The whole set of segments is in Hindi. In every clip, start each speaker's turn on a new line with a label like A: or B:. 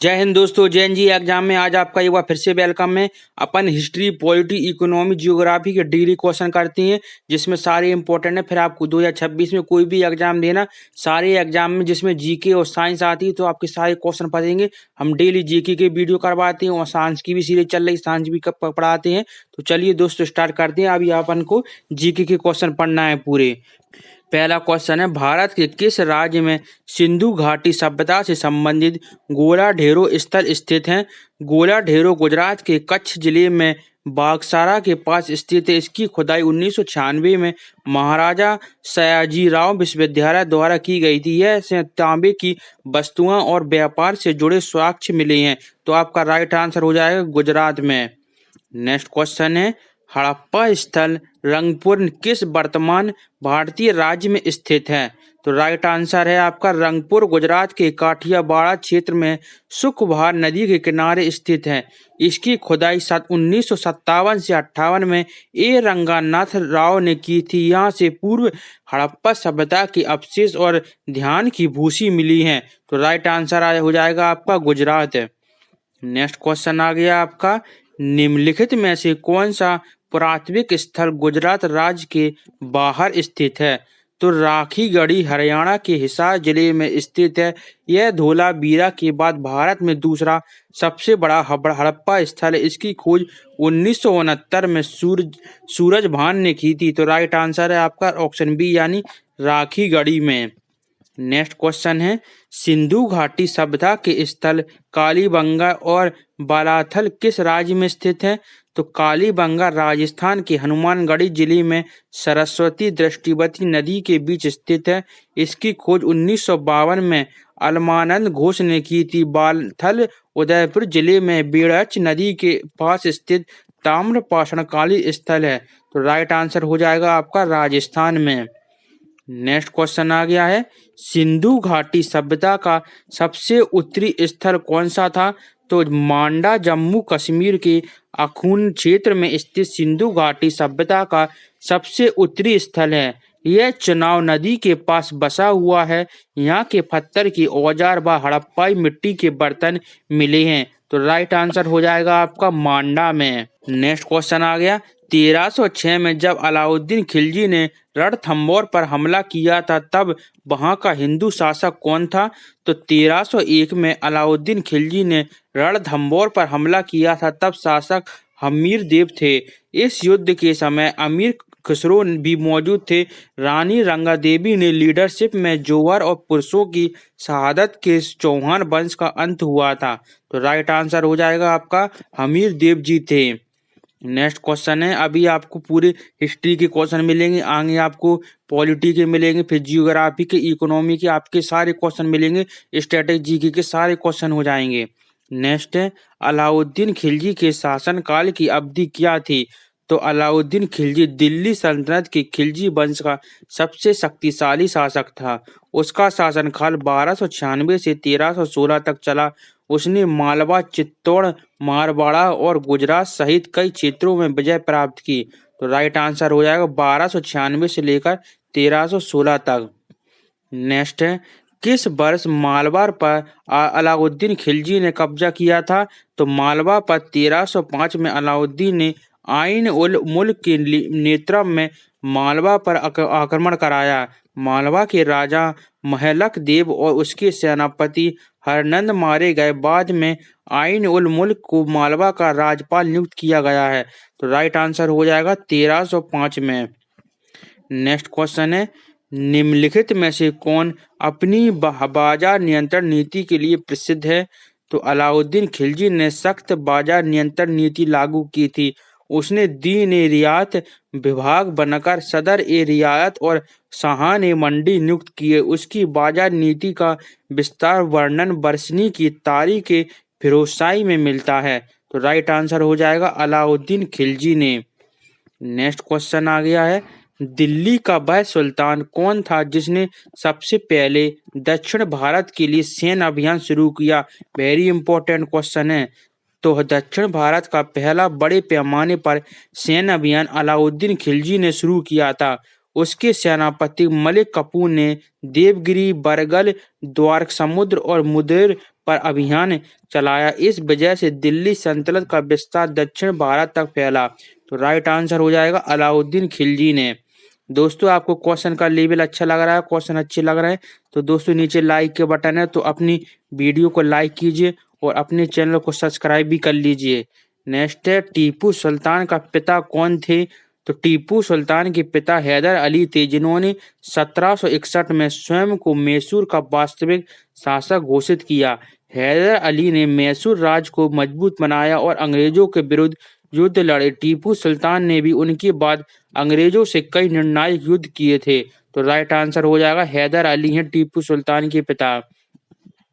A: जय हिंद दोस्तों। जैन जी एग्जाम में आज आपका एक बार फिर से वेलकम है। अपन हिस्ट्री, पॉलिटी, इकोनॉमी, जियोग्राफी के डेली क्वेश्चन करती हैं जिसमें सारे इंपॉर्टेंट है। फिर आपको 2026 में कोई भी एग्जाम देना, सारे एग्जाम में जिसमें जीके और साइंस आती है तो आपके सारे क्वेश्चन पढ़ेंगे। हम डेली जीके के वीडियो करवाते हैं और साइंस की भी सीरीज चल रही, साइंस भी पढ़ाते हैं। तो चलिए दोस्तों स्टार्ट करते हैं। अभी अपन को जीके के क्वेश्चन पढ़ना है पूरे। पहला क्वेश्चन है, भारत के किस राज्य में सिंधु घाटी सभ्यता से संबंधित गोला ढेरो स्थल स्थित हैं? गोला ढेरो गुजरात के कच्छ जिले में बागसारा के पास स्थित है। इसकी खुदाई 1996 में महाराजा सयाजीराव विश्वविद्यालय द्वारा की गई थी। यह से तांबे की वस्तुओं और व्यापार से जुड़े साक्ष्य मिले हैं। तो आपका राइट आंसर हो जाएगा गुजरात में। नेक्स्ट क्वेश्चन है, हड़प्पा स्थल रंगपुर किस वर्तमान भारतीय राज्य में स्थित है? तो राइट आंसर है आपका रंगपुर गुजरात के काठियावाड़ क्षेत्र में सुखबार नदी के किनारे स्थित है। इसकी खुदाई 1957 से 58 में ए रंगानाथ राव ने की थी। यहाँ से पूर्व हड़प्पा सभ्यता के अवशेष और ध्यान की भूसी मिली हैं। तो राइट आंसर हो जाएगा आपका गुजरात है। नेक्स्ट क्वेश्चन आ गया आपका, निम्नलिखित में से कौन सा पुरातात्विक स्थल गुजरात राज्य के बाहर स्थित है? तो राखीगढ़ी हरियाणा के हिसार जिले में स्थित है। यह धोलावीरा के बाद भारत में दूसरा सबसे बड़ा हड़प्पा स्थल है। इसकी खोज 1969 में सूरजभान ने की थी। तो राइट आंसर है आपका ऑप्शन बी यानी राखीगढ़ी में। नेक्स्ट क्वेश्चन है, सिंधु घाटी सभ्यता के स्थल कालीबंगा और बालाथल किस राज्य में स्थित है? तो कालीबंगा राजस्थान के हनुमानगढ़ी जिले में सरस्वती दृष्टिवती नदी के बीच स्थित है। इसकी खोज 1952 में अलमानंद घोष ने की थी। बालाथल उदयपुर जिले में बेड़च नदी के पास स्थित ताम्रपाषाण काली स्थल है। तो राइट आंसर हो जाएगा आपका राजस्थान में। नेक्स्ट क्वेश्चन आ गया है, सिंधु घाटी सभ्यता का सबसे उत्तरी स्थल कौन सा था? तो मांडा जम्मू कश्मीर के अखनूर क्षेत्र में स्थित सिंधु घाटी सभ्यता का सबसे उत्तरी स्थल है। यह चुनाव नदी के पास बसा हुआ है। यहाँ के पत्थर के औजार व हड़प्पाई मिट्टी के बर्तन मिले हैं। तो राइट आंसर हो जाएगा आपका मांडा में। नेक्स्ट क्वेश्चन आ गया, 1306 में जब अलाउद्दीन खिलजी ने रणथंभौर पर हमला किया था तब वहां का हिंदू शासक कौन था? तो 1301 में अलाउद्दीन खिलजी ने रणथंभौर पर हमला किया था तब शासक हमीर देव थे। इस युद्ध के समय अमीर खुसरो भी मौजूद थे। रानी रंगा देवी ने लीडरशिप में जौहर और पुरुषों की शहादत के चौहान वंश का अंत हुआ था। तो राइट आंसर हो जाएगा आपका हमीर देव जी थे। नेक्स्ट क्वेश्चन है, अभी आपको पूरे हिस्ट्री के क्वेश्चन मिलेंगे, आगे आपको पॉलिटी के मिलेंगे, फिर जियोग्राफी के, इकोनॉमी के, आपके सारे क्वेश्चन मिलेंगे, स्ट्रेटेजी के सारे क्वेश्चन हो जाएंगे। नेक्स्ट है, अलाउद्दीन खिलजी के शासनकाल की अवधि क्या थी? तो अलाउद्दीन खिलजी दिल्ली सल्तनत के खिलजी वंश का सबसे शक्तिशाली शासक था। उसका शासनकाल 1296 से 1316 तक चला। उसने मालवा, चित्तौड़, मारवाड़ा और गुजरात सहित कई क्षेत्रों में विजय प्राप्त की। तो राइट आंसर हो जाएगा 1296 से लेकर 1316 तक। नेक्स्ट है, किस वर्ष मालवा पर अलाउद्दीन खिलजी ने कब्जा किया था? तो मालवा पर 1305 में अलाउद्दीन ने आइन उल मुल्क के नेतृत्व में मालवा पर आक्रमण कराया। मालवा के राजा महलक देव और उसके सेनापति हरनंद मारे गए। बाद में आइन उल मुल्क को मालवा का राज्यपाल नियुक्त किया गया है। तो राइट आंसर हो जाएगा 1305 में। नेक्स्ट क्वेश्चन है, निम्नलिखित में से कौन अपनी बाजार नियंत्रण नीति के लिए प्रसिद्ध है? तो अलाउद्दीन खिलजी ने सख्त बाजार नियंत्रण नीति लागू की थी। उसने दीन ए रियायत विभाग बनकर सदर ए रियायत और शाहान ए मंडी नियुक्त किए। उसकी बाजार नीति का विस्तार वर्णन बरसनी की तारीख फिरोजशाही में मिलता है। तो राइट आंसर हो जाएगा अलाउद्दीन खिलजी ने। नेक्स्ट क्वेश्चन आ गया है, दिल्ली का वह सुल्तान कौन था जिसने सबसे पहले दक्षिण भारत के लिए सैन्य अभियान शुरू किया? वेरी इंपॉर्टेंट क्वेश्चन है। तो दक्षिण भारत का पहला बड़े पैमाने पर सैन्य अभियान अलाउद्दीन खिलजी ने शुरू किया था। उसके सेनापति मलिक कफूर ने देवगिरी, बरगल, द्वारका समुद्र और मुदेर पर अभियान चलाया। इस वजह से दिल्ली सल्तनत का विस्तार दक्षिण भारत तक फैला। तो राइट आंसर हो जाएगा अलाउद्दीन खिलजी ने। दोस्तों आपको क्वेश्चन का लेवल अच्छा लग रहा है, क्वेश्चन अच्छे लग रहे हैं तो दोस्तों नीचे लाइक के बटन है तो अपनी वीडियो को लाइक कीजिए और अपने चैनल को सब्सक्राइब भी कर लीजिए। नेक्स्ट है टीपू सुल्तान का पिता कौन थे? तो टीपू सुल्तान के पिता हैदर अली थे, जिन्होंने 1761 में स्वयं को मैसूर का वास्तविक शासक घोषित किया। हैदर अली ने मैसूर राज्य को मजबूत बनाया और अंग्रेजों के विरुद्ध युद्ध लड़े। टीपू सुल्तान ने भी उनके बाद अंग्रेजों से कई निर्णायक युद्ध किए थे। तो राइट आंसर हो जाएगा हैदर अली हैं टीपू सुल्तान के पिता।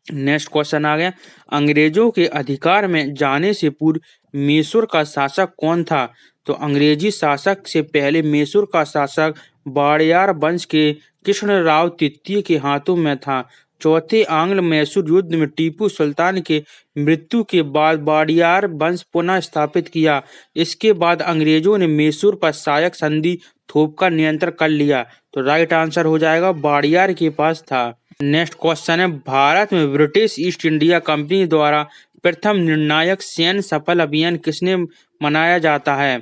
A: नेक्स्ट क्वेश्चन आ गया, अंग्रेजों के अधिकार में जाने से पूर्व मैसूर का शासक कौन था? तो अंग्रेजी शासक से पहले मैसूर का शासक वाड़ियार वंश के कृष्णराव तृतीय के हाथों में था। चौथे आंग्ल मैसूर युद्ध में टीपू सुल्तान के मृत्यु के बाद वाड़ियार वंश पुनः स्थापित किया। इसके बाद अंग्रेजों ने मैसूर पर सहायक संधि थोपकर नियंत्रण कर लिया। तो राइट आंसर हो जाएगा वाड़ियार के पास था। नेक्स्ट क्वेश्चन है, भारत में ब्रिटिश ईस्ट इंडिया कंपनी द्वारा प्रथम निर्णायक सैन्य सफल अभियान किसने मनाया जाता है?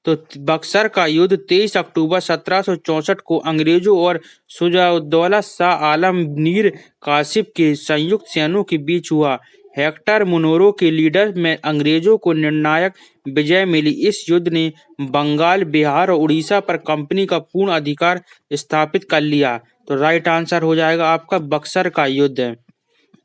A: तो बक्सर का युद्ध 23 अक्टूबर 1764 को अंग्रेजों और शुजाउद्दौला शाह आलम मीर कासिम के संयुक्त सेनाओं के बीच हुआ। हेक्टर मुनरो के लीडर में अंग्रेजों को निर्णायक विजय मिली। इस युद्ध ने बंगाल, बिहार और उड़ीसा पर कंपनी का पूर्ण अधिकार स्थापित कर लिया। तो राइट आंसर हो जाएगा आपका बक्सर का युद्ध।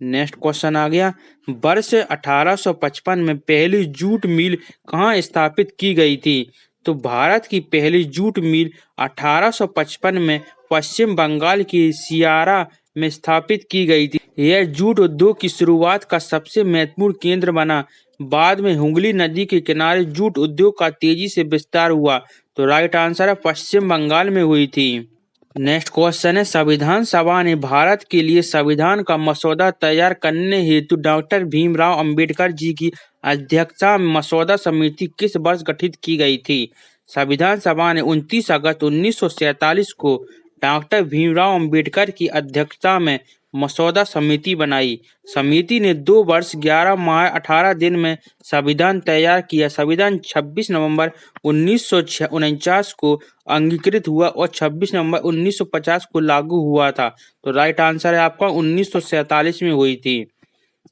A: नेक्स्ट क्वेश्चन आ गया, वर्ष 1855 में पहली जूट मिल कहाँ स्थापित की गई थी? तो भारत की पहली जूट मिल 1855 में पश्चिम बंगाल की सियारा में स्थापित की गई थी। यह जूट उद्योग की शुरुआत का सबसे महत्वपूर्ण केंद्र बना। बाद में हुगली नदी के किनारे जूट उद्योग का तेजी से विस्तार हुआ। तो राइट आंसर है पश्चिम बंगाल में हुई थी। नेक्स्ट क्वेश्चन है, संविधान सभा ने भारत के लिए संविधान का मसौदा तैयार करने हेतु डॉक्टर भीमराव अंबेडकर जी की अध्यक्षता में मसौदा समिति किस वर्ष गठित की गई थी? संविधान सभा ने 29 अगस्त 1947 को डॉक्टर भीमराव अंबेडकर की अध्यक्षता में मसौदा समिति बनाई। समिति ने 2 वर्ष 11 माह 18 दिन में संविधान तैयार किया। संविधान 26 नवंबर 1949 को अंगीकृत हुआ और 26 नवंबर 1950 को लागू हुआ था। तो राइट आंसर है आपका 1947 में हुई थी।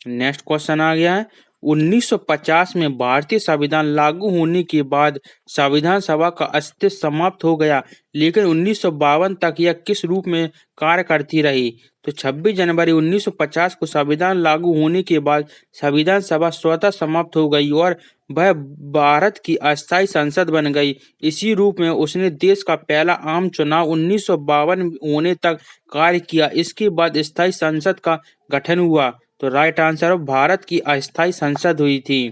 A: नेक्स्ट क्वेश्चन आ गया है, 1950 में भारतीय संविधान लागू होने के बाद संविधान सभा का अस्तित्व समाप्त हो गया, लेकिन 1952 तक यह किस रूप में कार्य करती रही? तो 26 जनवरी 1950 को संविधान लागू होने के बाद संविधान सभा स्वतः समाप्त हो गई और वह भारत की अस्थायी संसद बन गई। इसी रूप में उसने देश का पहला आम चुनाव 1952 होने तक कार्य किया। इसके बाद स्थायी संसद का गठन हुआ। तो राइट आंसर भारत की अस्थायी संसद हुई थी।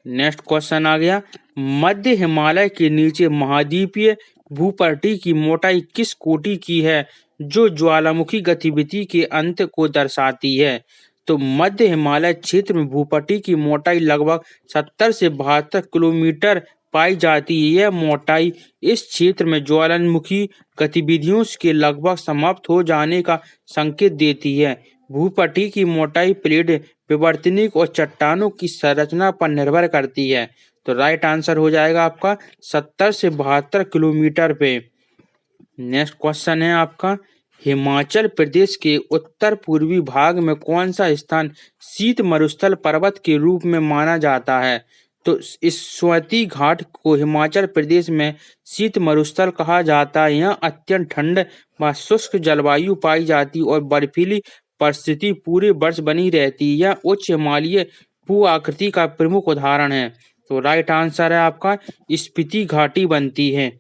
A: नेक्स्ट क्वेश्चन आ गया, मध्य हिमालय के नीचे महाद्वीपीय भूपट्टी की मोटाई किस कोटि की है जो ज्वालामुखी गतिविधि के अंत को दर्शाती है? तो मध्य हिमालय क्षेत्र में भूपट्टी की मोटाई लगभग 70 से 72 किलोमीटर पाई जाती है। यह मोटाई इस क्षेत्र में ज्वालामुखी गतिविधियों के लगभग समाप्त हो जाने का संकेत देती है। भूपट्टी की मोटाई प्लेट विवर्तनिक और चट्टानों की संरचना पर निर्भर करती है। तो राइट आंसर हो जाएगा आपका 70 से 72 किलोमीटर पे। नेक्स्ट क्वेश्चन है आपका, हिमाचल प्रदेश के उत्तर पूर्वी भाग में कौन सा स्थान शीत मरुस्थल पर्वत के रूप में माना जाता है? तो इस स्वाति घाट को हिमाचल प्रदेश में शीत मरुस्थल कहा जाता है। यहाँ अत्यंत ठंड व शुष्क जलवायु पाई जाती और बर्फीली परिस्थिति पूरे वर्ष बनी रहती है। यह उच्च हिमालयी भू आकृति का प्रमुख उदाहरण है। तो राइट आंसर है आपका स्पीति घाटी बनती है।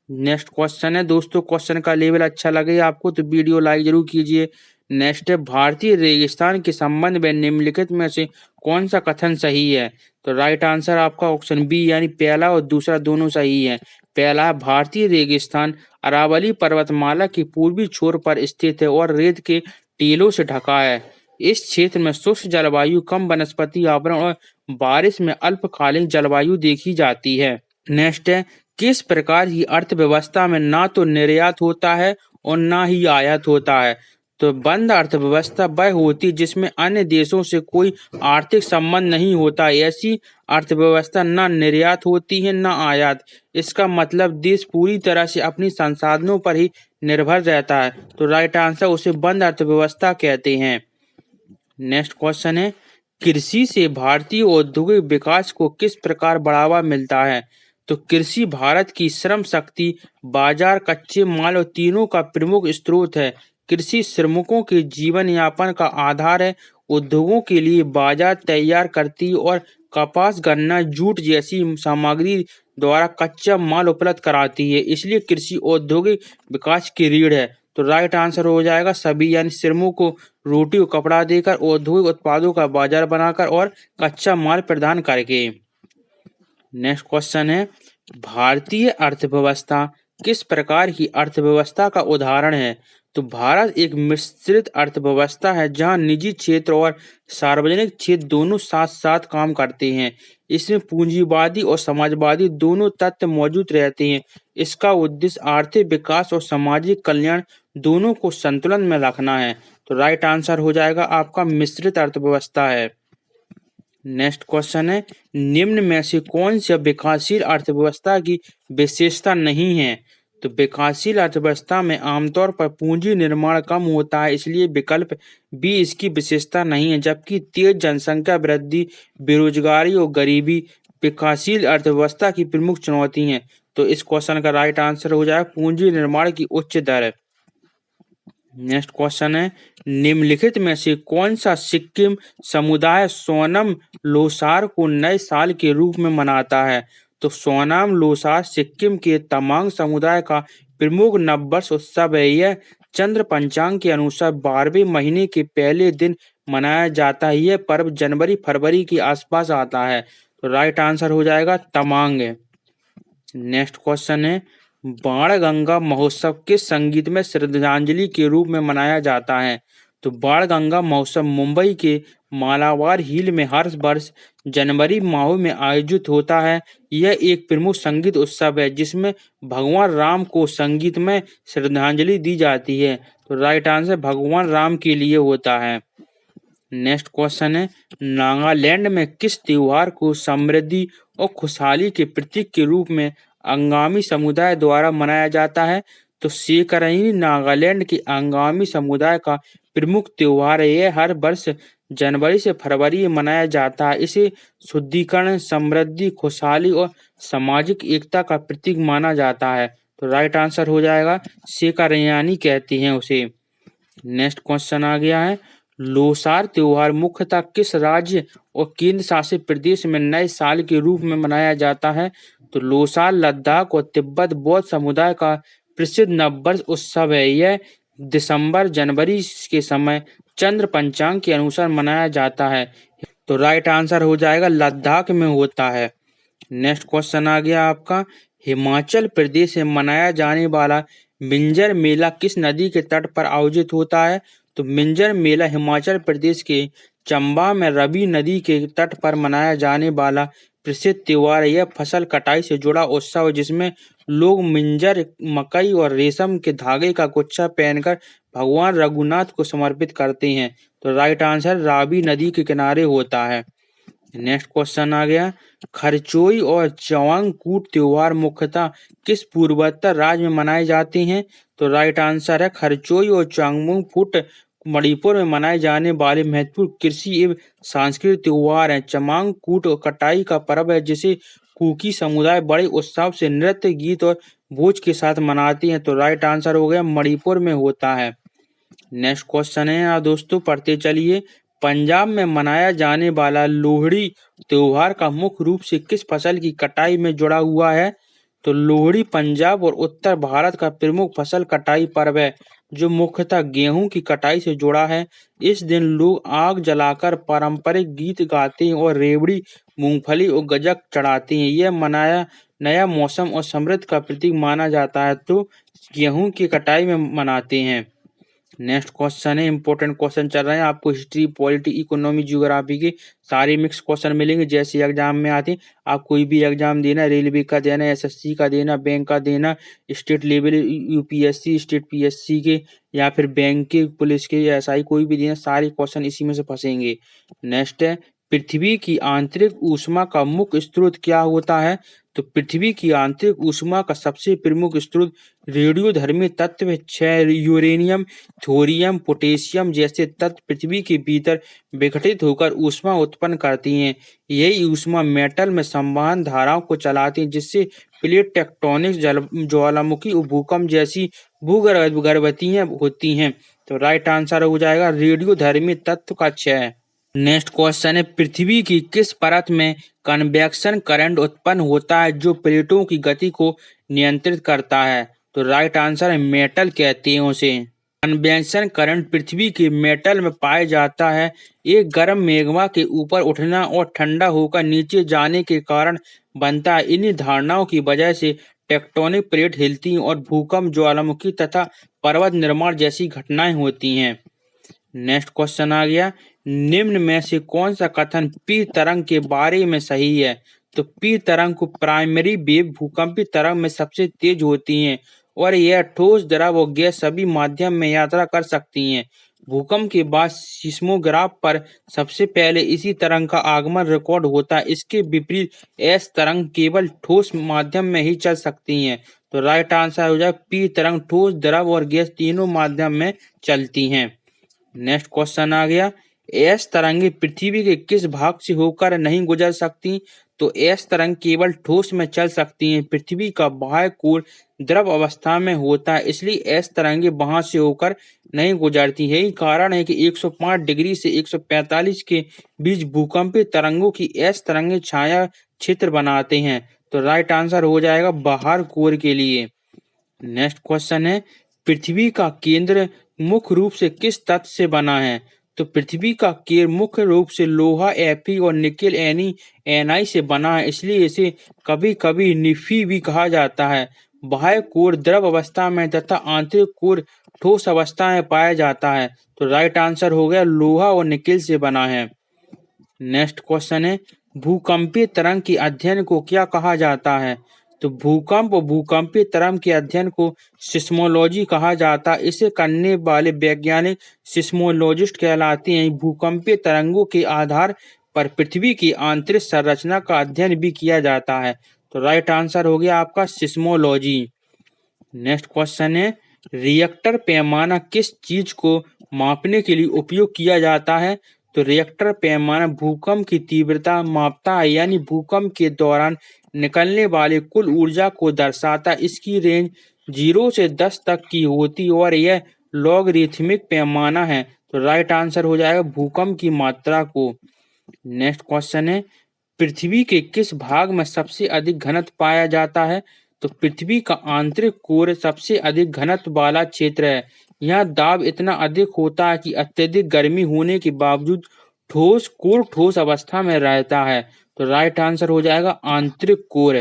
A: नेक्स्ट क्वेश्चन है दोस्तों, क्वेश्चन का लेवल अच्छा लगे आपको तो वीडियो लाइक जरूर कीजिए। नेक्स्ट है, भारतीय रेगिस्तान के संबंध में निम्नलिखित में से कौन सा कथन सही है? तो राइट आंसर आपका ऑप्शन बी यानी पहला और दूसरा दोनों सही है। पहला, भारतीय रेगिस्तान अरावली पर्वतमाला के पूर्वी छोर पर स्थित है और रेत के टीलों से ढका है। इस क्षेत्र में शुष्क जलवायु, कम वनस्पति आवरण और बारिश में अल्पकालीन जलवायु देखी जाती है। नेक्स्ट है, किस प्रकार की अर्थव्यवस्था में ना तो निर्यात होता है और ना ही आयात होता है? तो बंद अर्थव्यवस्था वह होती है जिसमें अन्य देशों से कोई आर्थिक संबंध नहीं होता। ऐसी अर्थव्यवस्था न निर्यात होती है न आयात। इसका मतलब देश पूरी तरह से अपनी संसाधनों पर ही निर्भर रहता है। तो राइट आंसर उसे बंद अर्थव्यवस्था कहते हैं। नेक्स्ट क्वेश्चन है, कृषि से भारतीय औद्योगिक विकास को किस प्रकार बढ़ावा मिलता है? तो कृषि भारत की श्रम शक्ति, बाजार, कच्चे माल और तीनों का प्रमुख स्रोत है। कृषि श्रमिकों के जीवन यापन का आधार है। उद्योगों के लिए बाजार तैयार करती है और कपास, गन्ना, जूट जैसी सामग्री द्वारा कच्चा माल उपलब्ध कराती है। इसलिए कृषि औद्योगिक विकास की रीढ़ है। तो राइट आंसर हो जाएगा सभी, यानी श्रमिकों को रोटी और कपड़ा देकर, औद्योगिक उत्पादों का बाजार बनाकर और कच्चा माल प्रदान करके। नेक्स्ट क्वेश्चन है, भारतीय अर्थव्यवस्था किस प्रकार की अर्थव्यवस्था का उदाहरण है? तो भारत एक मिश्रित अर्थव्यवस्था है जहां निजी क्षेत्र और सार्वजनिक क्षेत्र दोनों साथ साथ काम करते हैं। इसमें पूंजीवादी और समाजवादी दोनों तत्व मौजूद रहते हैं। इसका उद्देश्य आर्थिक विकास और सामाजिक कल्याण दोनों को संतुलन में रखना है। तो राइट आंसर हो जाएगा आपका मिश्रित अर्थव्यवस्था है। नेक्स्ट क्वेश्चन है, निम्न में से कौन सा विकासशील अर्थव्यवस्था की विशेषता नहीं है? तो विकासशील अर्थव्यवस्था में आमतौर पर पूंजी निर्माण कम होता है, इसलिए विकल्प बी इसकी विशेषता नहीं है। जबकि तेज जनसंख्या वृद्धि, बेरोजगारी और गरीबी विकासशील अर्थव्यवस्था की प्रमुख चुनौती हैं। तो इस क्वेश्चन का राइट आंसर हो जाएगा पूंजी निर्माण की उच्च दर। नेक्स्ट क्वेश्चन है, निम्नलिखित में से कौन सा सिक्किम समुदाय सोनम लोसार को नए साल के रूप में मनाता है? तो सोनम लोसार सिक्किम के तमांग समुदाय का प्रमुख नववर्ष उत्सव है। यह चंद्र पंचांग के अनुसार 12वें महीने के पहले दिन मनाया जाता है। यह पर्व जनवरी फरवरी के आसपास आता है। तो राइट आंसर हो जाएगा तमांग। नेक्स्ट क्वेश्चन है, बाणगंगा महोत्सव किस संगीत में श्रद्धांजलि के रूप में मनाया जाता है? तो बाणगंगा महोत्सव मुंबई के मालाबार हिल में हर वर्ष जनवरी माह में आयोजित होता है। यह एक प्रमुख संगीत उत्सव है जिसमें भगवान राम को संगीतमय श्रद्धांजलि दी जाती है। तो राइट आंसर भगवान राम के लिए होता है। नेक्स्ट क्वेश्चन है, नागालैंड में किस त्योहार को समृद्धि और खुशहाली के प्रतीक के रूप में अंगामी समुदाय द्वारा मनाया जाता है? तो सेकरनी नागालैंड के अंगामी समुदाय का प्रमुख त्योहार है। यह हर वर्ष जनवरी से फरवरी में मनाया जाता है। इसे शुद्धिकरण, समृद्धि, खुशहाली और सामाजिक एकता का प्रतीक माना जाता है। तो राइट आंसर हो जाएगा सेकरयानी कहते हैं उसे। नेक्स्ट क्वेश्चन आ गया है, लोसार त्योहार मुख्यतः किस राज्य और केंद्र शासित प्रदेश में नए साल के रूप में मनाया जाता है? तो लोसार लद्दाख और तिब्बत बौद्ध समुदाय का प्रसिद्ध नववर्ष उत्सव है। यह दिसंबर जनवरी के समय चंद्र पंचांग के अनुसार मनाया जाता है। तो राइट आंसर हो जाएगा लद्दाख में होता है। नेक्स्ट क्वेश्चन आ गया आपका, हिमाचल प्रदेश में मनाया जाने वाला मिंजर मेला किस नदी के तट पर आयोजित होता है? तो मिंजर मेला हिमाचल प्रदेश के चंबा में रवि नदी के तट पर मनाया जाने वाला प्रसिद्ध त्योहार है। यह फसल कटाई से जुड़ा उत्सव है जिसमें लोग मिंजर, मकई और रेशम के धागे का गुच्छा पहनकर भगवान रघुनाथ को समर्पित करते हैं। तो राइट आंसर रावी नदी के किनारे होता है। नेक्स्ट क्वेश्चन आ गया, खरचोई और चवांगकुट त्योहार मुख्यतः किस पूर्वोत्तर राज्य में मनाए जाते हैं? तो राइट आंसर है खरचोई और चवांगकुट मणिपुर में मनाए जाने वाले महत्वपूर्ण कृषि एवं सांस्कृतिक त्योहार हैं। चवांगकुट कटाई का पर्व है जिसे कुकी समुदाय बड़े उत्साह से नृत्य, गीत और भोज के साथ मनाते हैं। तो राइट आंसर हो गया मणिपुर में होता है। नेक्स्ट क्वेश्चन है दोस्तों, पढ़ते चलिए, पंजाब में मनाया जाने वाला लोहड़ी त्योहार का मुख्य रूप से किस फसल की कटाई में जुड़ा हुआ है? तो लोहड़ी पंजाब और उत्तर भारत का प्रमुख फसल कटाई पर्व है जो मुख्यतः गेहूं की कटाई से जुड़ा है। इस दिन लोग आग जलाकर पारंपरिक गीत गाते हैं और रेवड़ी, मूंगफली और गजक चढ़ाते हैं। यह मनाया नया मौसम और समृद्धि का प्रतीक माना जाता है। तो गेहूं की कटाई में मनाते हैं। नेक्स्ट क्वेश्चन है, इंपॉर्टेंट क्वेश्चन चल रहे हैं, आपको हिस्ट्री पॉलिटी इकोनॉमी ज्योग्राफी के सारे मिक्स क्वेश्चन मिलेंगे जैसे एग्जाम में आते हैं। आप कोई भी एग्जाम देना, रेलवे का देना, एसएससी का देना, बैंक का देना, state level UPSC, state PSC के, या फिर बैंक के, पुलिस के, या एसआई कोई भी देना, सारे क्वेश्चन इसी में से फंसेंगे। नेक्स्ट है, पृथ्वी की आंतरिक ऊष्मा का मुख्य स्रोत क्या होता है? तो पृथ्वी की आंतरिक ऊष्मा का सबसे प्रमुख स्रोत रेडियोधर्मी तत्व क्षय, यूरेनियम, थोरियम, पोटेशियम जैसे तत्व पृथ्वी के भीतर विघटित होकर ऊष्मा उत्पन्न करती हैं। यही ऊष्मा मेटल में संवहन धाराओं को चलाती है, जिससे प्लेट टेक्टोनिक, ज्वालामुखी और भूकंप जैसी भूगर्भगतियां होती हैं। तो राइट आंसर हो जाएगा रेडियोधर्मी तत्व का क्षय। नेक्स्ट क्वेश्चन है, पृथ्वी की किस परत में कन्वेक्शन करंट उत्पन्न होता है जो प्लेटों की गति को नियंत्रित करता है? तो राइट आंसर है मेटल कहते हैं उसे। कन्वेक्शन करंट पृथ्वी के मेटल में पाया जाता है। एक गर्म मैग्मा के ऊपर उठना और ठंडा होकर नीचे जाने के कारण बनता है। इन्हीं धारणाओं की वजह से टेक्टोनिक प्लेट हिलती हैं और भूकंप, ज्वालामुखी तथा पर्वत निर्माण जैसी घटनाएं होती हैं। नेक्स्ट क्वेश्चन आ गया, निम्न में से कौन सा कथन पी तरंग के बारे में सही है? तो पी तरंग को प्राइमरी वेव भूकंपी तरंग में सबसे तेज होती हैं और यह ठोस, द्रव और गैस सभी माध्यम में यात्रा कर सकती हैं। भूकंप के बाद सिस्मोग्राफ पर सबसे पहले इसी तरंग का आगमन रिकॉर्ड होता है। इसके विपरीत एस तरंग केवल ठोस माध्यम में ही चल सकती हैं। तो राइट आंसर हो जाए पी तरंग ठोस, द्रव और गैस तीनों माध्यम में चलती हैं। नेक्स्ट क्वेश्चन आ गया, एस तरंगे पृथ्वी के किस भाग से होकर नहीं गुजर सकती? तो एस तरंग केवल ठोस में चल सकती हैं। पृथ्वी का बाह्य कोर द्रव अवस्था में होता है, इसलिए एस तरंगे वहां से होकर नहीं गुजरती। यही कारण है कि 105 डिग्री से 145 के बीच भूकंपीय तरंगों की एस तरंगे छाया क्षेत्र बनाते हैं। तो राइट आंसर हो जाएगा बाहर कोर के लिए। नेक्स्ट क्वेश्चन है, पृथ्वी का केंद्र मुख्य रूप से किस तत्व से बना है? तो पृथ्वी का केंद्र मुख्य रूप से लोहा Fe और निकेल Ni से बना है, इसलिए इसे कभी कभी निफी भी कहा जाता है। बाह्य कोर द्रव अवस्था में तथा आंतरिक कोर ठोस अवस्था में पाया जाता है। तो राइट आंसर हो गया लोहा और निकेल से बना है। नेक्स्ट क्वेश्चन है, भूकंपीय तरंग के अध्ययन को क्या कहा जाता है? तो भूकंप और भूकंपीय तरंग के अध्ययन को सिस्मोलॉजी कहा जाता है। इसे करने वाले वैज्ञानिक सिस्मोलॉजिस्ट कहलाते हैं। भूकंपीय तरंगों के आधार पर पृथ्वी की आंतरिक संरचना का अध्ययन भी किया जाता है। तो राइट आंसर हो गया आपका सिस्मोलॉजी। नेक्स्ट क्वेश्चन है, रिएक्टर पैमाना किस चीज को मापने के लिए उपयोग किया जाता है? तो रिएक्टर पैमाना भूकंप की तीव्रता मापता है, यानी भूकंप के दौरान निकलने वाले कुल ऊर्जा को दर्शाता है। इसकी रेंज 0 से 10 तक की होती है और यह लॉगरिथमिक पैमाना है। तो राइट आंसर हो जाएगा भूकंप की मात्रा को। नेक्स्ट क्वेश्चन है, पृथ्वी के किस भाग में सबसे अधिक घनत्व पाया जाता है? तो पृथ्वी का आंतरिक कोर सबसे अधिक घनत्व वाला क्षेत्र है। यहाँ दाब इतना अधिक होता है कि अत्यधिक गर्मी होने के बावजूद ठोस कोर ठोस अवस्था में रहता है। तो राइट आंसर हो जाएगा आंतरिक कोर।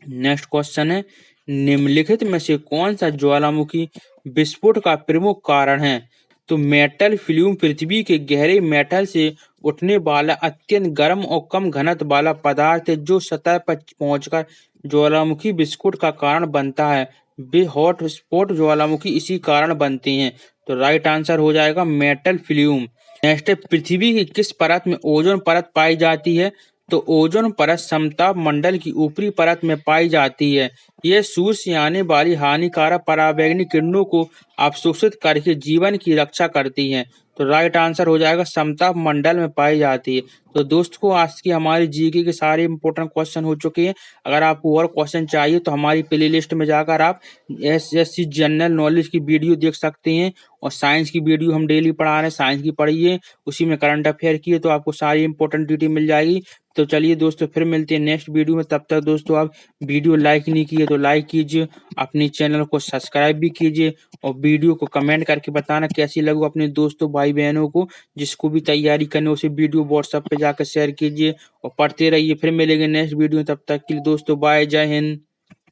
A: नेक्स्ट क्वेश्चन है, निम्नलिखित में से कौन सा ज्वालामुखी विस्फोट का प्रमुख कारण है? तो मेटल फ्यूम पृथ्वी के गहरे मेटल से उठने वाला अत्यंत गर्म और कम घनत्व वाला पदार्थ है, जो सतह पर पहुंचकर ज्वालामुखी विस्फोट का कारण बनता है। वे हॉट स्पॉट ज्वालामुखी इसी कारण बनते हैं। तो राइट आंसर हो जाएगा मेटल फ्यूम। नेक्स्ट है, पृथ्वी की किस परत में ओजोन परत पाई जाती है? तो ओजोन परत समताप मंडल की ऊपरी परत में पाई जाती है। यह सूर्य से आने वाली हानिकारक पराबैंगनी किरणों को अवशोषित करके जीवन की रक्षा करती है। तो राइट आंसर हो जाएगा समताप मंडल में पाई जाती है। तो दोस्तों, आज की हमारी जीके के सारे इंपॉर्टेंट क्वेश्चन हो चुके हैं। अगर आपको और क्वेश्चन चाहिए तो हमारी प्लेलिस्ट में जाकर आप एसएससी जनरल नॉलेज की वीडियो देख सकते हैं और साइंस की वीडियो हम डेली पढ़ा रहे हैं, साइंस की पढ़िए, उसी में करंट अफेयर की है, तो आपको सारी इंपॉर्टेंट डिटेल मिल जाएगी। तो चलिए दोस्तों, फिर मिलते हैं नेक्स्ट वीडियो में। तब तक दोस्तों, आप वीडियो लाइक नहीं किए तो लाइक कीजिए, अपने चैनल को सब्सक्राइब भी कीजिए और वीडियो को कमेंट करके बताना कैसी लगी अपने दोस्तों भाई बहनों को। जिसको भी तैयारी करने उसे वीडियो व्हाट्सएप पे जाकर शेयर कीजिए और पढ़ते रहिए। फिर मिलेंगे नेक्स्ट वीडियो, तब तक के लिए दोस्तों बाय, जय हिंद।